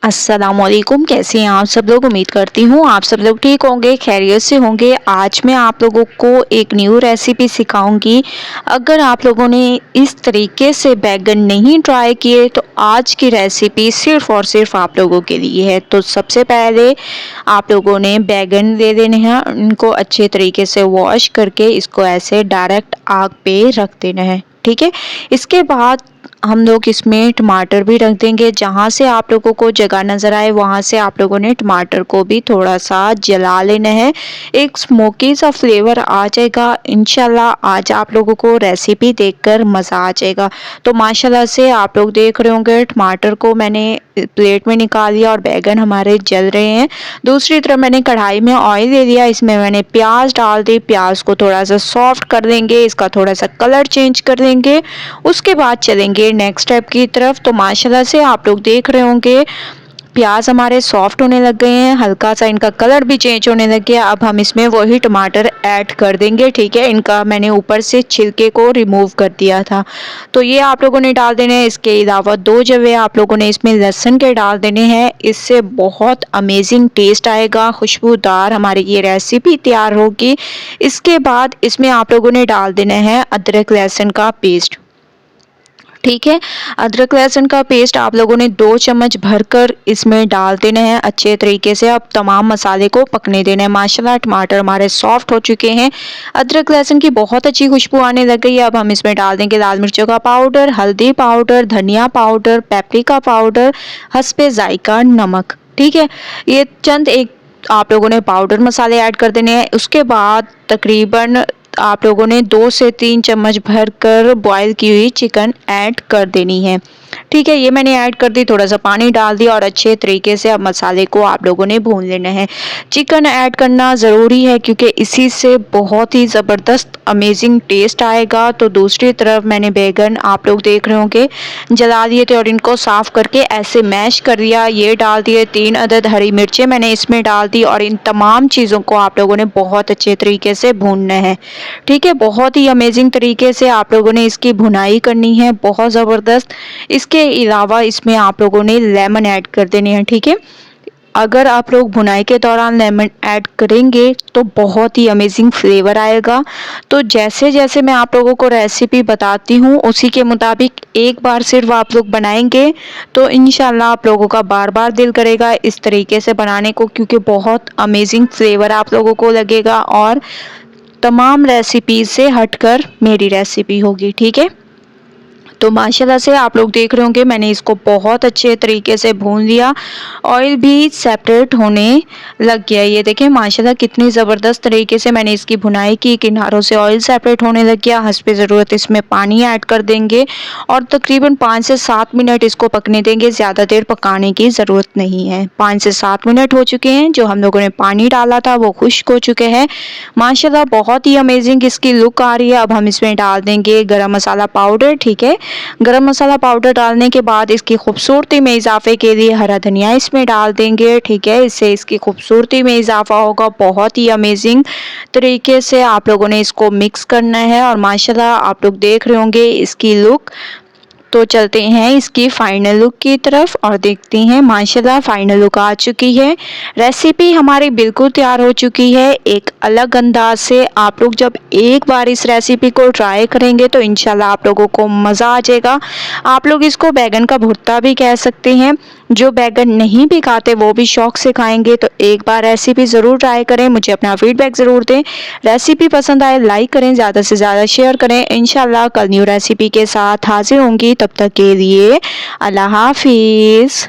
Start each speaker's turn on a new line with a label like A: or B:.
A: अस्सलामुअलैकुम। कैसे हैं आप सब लोग? उम्मीद करती हूँ आप सब लोग ठीक होंगे, खैरियत से होंगे। आज मैं आप लोगों को एक न्यू रेसिपी सिखाऊंगी। अगर आप लोगों ने इस तरीके से बैगन नहीं ट्राई किए तो आज की रेसिपी सिर्फ़ और सिर्फ आप लोगों के लिए है। तो सबसे पहले आप लोगों ने बैगन ले लेने हैं, उनको अच्छे तरीके से वॉश करके इसको ऐसे डायरेक्ट आग पे रख देना है, ठीक है। इसके बाद हम लोग इसमें टमाटर भी रख देंगे। जहाँ से आप लोगों को जगह नज़र आए वहाँ से आप लोगों ने टमाटर को भी थोड़ा सा जला लेना है। एक स्मोकी सा फ्लेवर आ जाएगा। इंशाल्लाह आज आप लोगों को रेसिपी देखकर मज़ा आ जाएगा। तो माशाल्लाह से आप लोग देख रहे होंगे टमाटर को मैंने प्लेट में निकाल लिया और बैगन हमारे जल रहे हैं। दूसरी तरफ मैंने कढ़ाई में ऑयल ले लिया, इसमें मैंने प्याज डाल दी। प्याज को थोड़ा सा सॉफ्ट कर देंगे, इसका थोड़ा सा कलर चेंज कर देंगे। उसके बाद चलेंगे नेक्स्ट स्टेप की तरफ। तो माशाल्लाह से आप लोग देख रहे होंगे प्याज हमारे सॉफ्ट होने लग गए हैं, हल्का सा इनका कलर भी चेंज होने लग गया। अब हम इसमें वही टमाटर ऐड कर देंगे, ठीक है। इनका मैंने ऊपर से छिलके को रिमूव कर दिया था, तो ये आप लोगों ने डाल देने हैं। इसके अलावा 2 जवे आप लोगों ने इसमें लहसुन के डाल देने हैं। इससे बहुत अमेजिंग टेस्ट आएगा, खुशबूदार हमारी ये रेसिपी तैयार होगी। इसके बाद इसमें आप लोगों ने डाल देना है अदरक लहसुन का पेस्ट, ठीक है। अदरक लहसुन का पेस्ट आप लोगों ने 2 चम्मच भरकर इसमें डाल देना है अच्छे तरीके से। अब तमाम मसाले को पकने देना है। माशाल्लाह टमाटर हमारे सॉफ्ट हो चुके हैं, अदरक लहसुन की बहुत अच्छी खुशबू आने लग गई है। अब हम इसमें डाल देंगे लाल मिर्चों का पाउडर, हल्दी पाउडर, धनिया पाउडर, पेपरिका पाउडर, हस्बे जायका नमक, ठीक है। ये चंद एक आप लोगों ने पाउडर मसाले ऐड कर देने हैं। उसके बाद तकरीबन आप लोगों ने 2 से 3 चम्मच भरकर बॉईल की हुई चिकन ऐड कर देनी है, ठीक है। ये मैंने ऐड कर दी, थोड़ा सा पानी डाल दिया और अच्छे तरीके से अब मसाले को आप लोगों ने भून लेना है। चिकन ऐड करना ज़रूरी है क्योंकि इसी से बहुत ही ज़बरदस्त अमेजिंग टेस्ट आएगा। तो दूसरी तरफ मैंने बैगन आप लोग देख रहे होंगे जला दिए थे और इनको साफ़ करके ऐसे मैश कर दिया। ये डाल दिए 3 अदद हरी मिर्चें मैंने इसमें डाल दी और इन तमाम चीज़ों को आप लोगों ने बहुत अच्छे तरीके से भूनना है, ठीक है। बहुत ही अमेजिंग तरीके से आप लोगों ने इसकी भुनाई करनी है, बहुत ज़बरदस्त। इसके अलावा इसमें आप लोगों ने लेमन ऐड कर देने हैं, ठीक है। अगर आप लोग भुनाई के दौरान लेमन ऐड करेंगे तो बहुत ही अमेजिंग फ्लेवर आएगा। तो जैसे जैसे मैं आप लोगों को रेसिपी बताती हूँ उसी के मुताबिक एक बार सिर्फ आप लोग बनाएंगे तो इंशाल्लाह आप लोगों का बार बार दिल करेगा इस तरीके से बनाने को, क्योंकि बहुत अमेजिंग फ्लेवर आप लोगों को लगेगा और तमाम रेसिपी से हटकर मेरी रेसिपी होगी, ठीक है। तो माशाल्लाह से आप लोग देख रहे होंगे मैंने इसको बहुत अच्छे तरीके से भून लिया, ऑयल भी सेपरेट होने लग गया। ये देखें माशाल्लाह कितनी ज़बरदस्त तरीके से मैंने इसकी भुनाई की, किनारों से ऑयल सेपरेट होने लग गया। हस्बे ज़रूरत इसमें पानी ऐड कर देंगे और तकरीबन 5 से 7 मिनट इसको पकने देंगे। ज़्यादा देर पकाने की ज़रूरत नहीं है। 5 से 7 मिनट हो चुके हैं, जो हम लोगों ने पानी डाला था वो खुश्क हो चुके हैं। माशाल्लाह बहुत ही अमेजिंग इसकी लुक आ रही है। अब हम इसमें डाल देंगे गरम मसाला पाउडर, ठीक है। गरम मसाला पाउडर डालने के बाद इसकी खूबसूरती में इजाफे के लिए हरा धनिया इसमें डाल देंगे, ठीक है। इससे इसकी खूबसूरती में इजाफा होगा। बहुत ही अमेजिंग तरीके से आप लोगों ने इसको मिक्स करना है और माशाल्लाह आप लोग देख रहे होंगे इसकी लुक। तो चलते हैं इसकी फाइनल लुक की तरफ और देखते हैं माशाल्लाह फाइनल लुक आ चुकी है। रेसिपी हमारी बिल्कुल तैयार हो चुकी है। एक अलग अंदाज से आप लोग जब एक बार इस रेसिपी को ट्राई करेंगे तो इंशाल्लाह आप लोगों को मज़ा आ जाएगा। आप लोग इसको बैगन का भुर्ता भी कह सकते हैं। जो बैगन नहीं भी खाते वो भी शौक से खाएंगे। तो एक बार रेसिपी ज़रूर ट्राई करें, मुझे अपना फीडबैक ज़रूर दें। रेसिपी पसंद आए लाइक करें, ज़्यादा से ज़्यादा शेयर करें। इंशाल्लाह कल न्यू रेसिपी के साथ हाजिर होंगी, तब तक के लिए अल्लाह हाफिज़।